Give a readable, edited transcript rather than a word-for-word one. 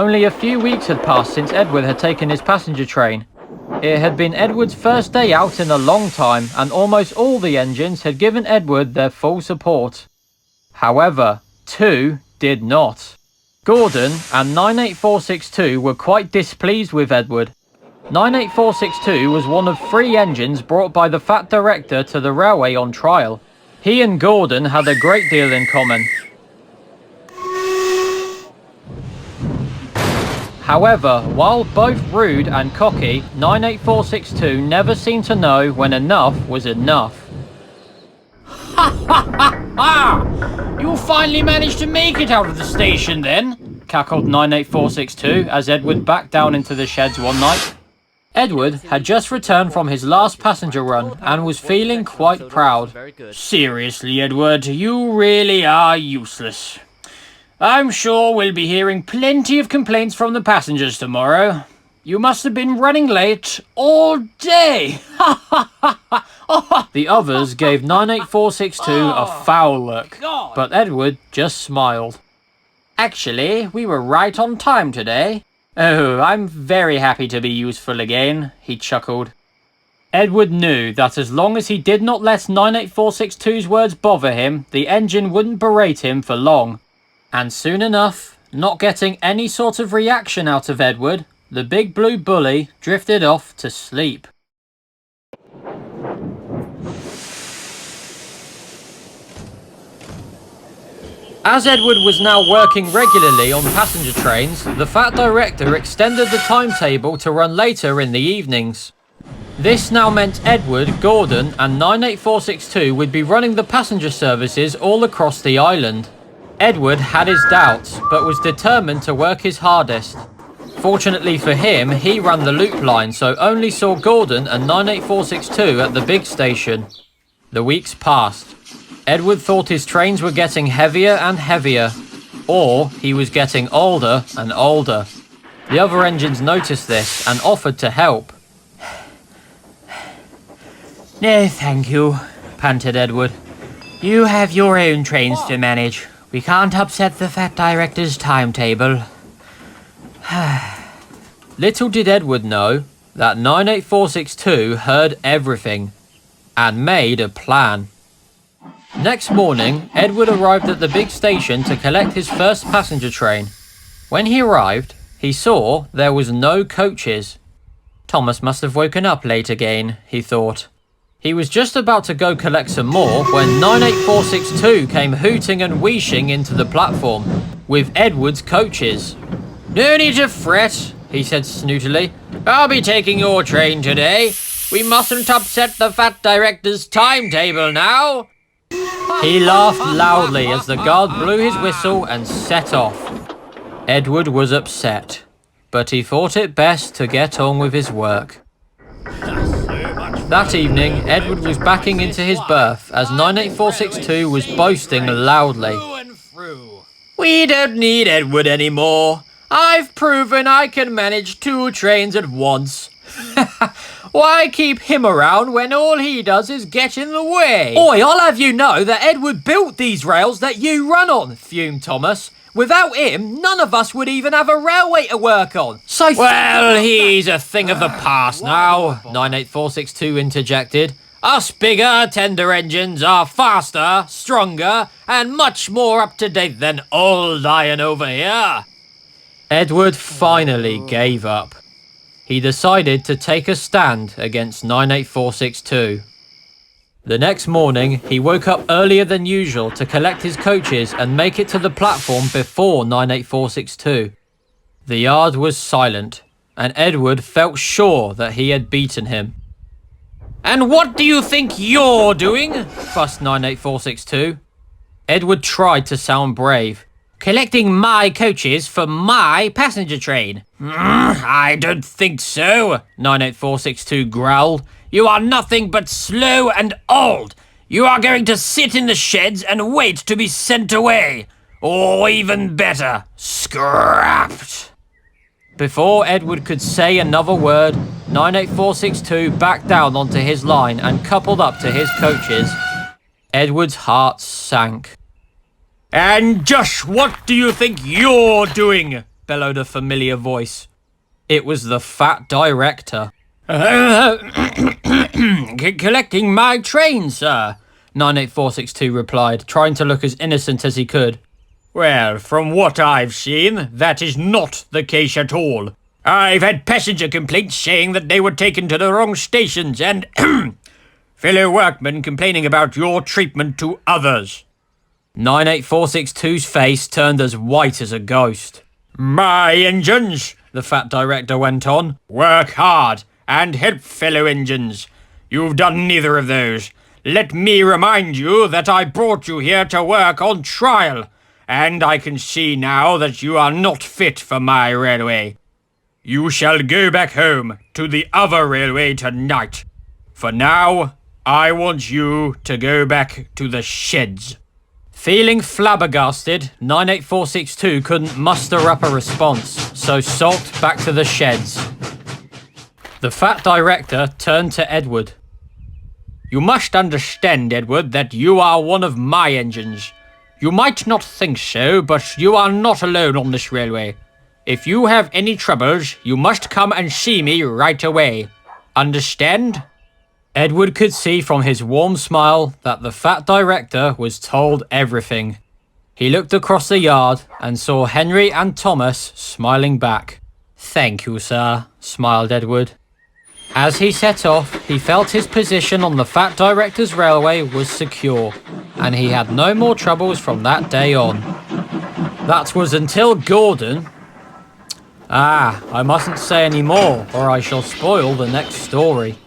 Only a few weeks had passed since Edward had taken his passenger train. It had been Edward's first day out in a long time, and almost all the engines had given Edward their full support. However, two did not. Gordon and 98462 were quite displeased with Edward. 98462 was one of 3 engines brought by the Fat Director to the railway on trial. He and Gordon had a great deal in common. However, while both rude and cocky, 98462 never seemed to know when enough was enough. Ha ha ha ha! You finally managed to make it out of the station then, cackled 98462 as Edward backed down into the sheds one night. Edward had just returned from his last passenger run and was feeling quite proud. Seriously, Edward, you really are useless. I'm sure we'll be hearing plenty of complaints from the passengers tomorrow. You must have been running late all day. Ha ha ha ha! The others gave 98462 a foul look, but Edward just smiled. Actually, we were right on time today. Oh, I'm very happy to be useful again, he chuckled. Edward knew that as long as he did not let 98462's words bother him, the engine wouldn't berate him for long. And soon enough, not getting any sort of reaction out of Edward, the big blue bully drifted off to sleep. As Edward was now working regularly on passenger trains, the Fat Director extended the timetable to run later in the evenings. This now meant Edward, Gordon and 98462 would be running the passenger services all across the island. Edward had his doubts, but was determined to work his hardest. Fortunately for him, he ran the loop line, so only saw Gordon and 98462 at the big station. The weeks passed. Edward thought his trains were getting heavier and heavier, or he was getting older and older. The other engines noticed this and offered to help. No, thank you, panted Edward. You have your own trains to manage. We can't upset the Fat Director's timetable. Little did Edward know that 98462 heard everything and made a plan. Next morning, Edward arrived at the big station to collect his first passenger train. When he arrived, he saw there was no coaches. Thomas must have woken up late again, he thought. He was just about to go collect some more when 98462 came hooting and wheeshing into the platform with Edward's coaches. No need to fret, he said snootily. I'll be taking your train today. We mustn't upset the Fat Director's timetable now. He laughed loudly as the guard blew his whistle and set off. Edward was upset, but he thought it best to get on with his work. That evening, Edward was backing into his berth as 98462 was boasting loudly. We don't need Edward anymore. I've proven I can manage 2 trains at once. Why keep him around when all he does is get in the way? Oi, I'll have you know that Edward built these rails that you run on, fumed Thomas. Without him, none of us would even have a railway to work on. Well, he's a thing of the past now, 98462 interjected. Us bigger, tender engines are faster, stronger, and much more up-to-date than old iron over here. Edward finally gave up. He decided to take a stand against 98462. The next morning, he woke up earlier than usual to collect his coaches and make it to the platform before 98462. The yard was silent, and Edward felt sure that he had beaten him. And what do you think you're doing? Fussed 98462. Edward tried to sound brave. Collecting my coaches for my passenger train. I don't think so, 98462 growled. You are nothing but slow and old. You are going to sit in the sheds and wait to be sent away. Or even better, scrapped. Before Edward could say another word, 98462 backed down onto his line and coupled up to his coaches. Edward's heart sank. And Josh, what do you think you're doing? bellowed a familiar voice. It was the fat director. Collecting my train, sir, 98462 replied, trying to look as innocent as he could. Well, from what I've seen, that is not the case at all. I've had passenger complaints saying that they were taken to the wrong stations and fellow workmen complaining about your treatment to others. 98462's face turned as white as a ghost. My engines, The fat director went on. work hard and help fellow engines. You've done neither of those. Let me remind you that I brought you here to work on trial, and I can see now that you are not fit for my railway. You shall go back home to the other railway tonight. For now, I want you to go back to the sheds. Feeling flabbergasted, 98462 couldn't muster up a response, so sulked back to the sheds. The fat director turned to Edward. You must understand, Edward, that you are one of my engines. You might not think so, but you are not alone on this railway. If you have any troubles, you must come and see me right away. Understand? Edward could see from his warm smile that the fat director was told everything. He looked across the yard and saw Henry and Thomas smiling back. "Thank you, sir," smiled Edward. As he set off, he felt his position on the fat director's railway was secure, and he had no more troubles from that day on. That was until Gordon... I mustn't say any more, or I shall spoil the next story.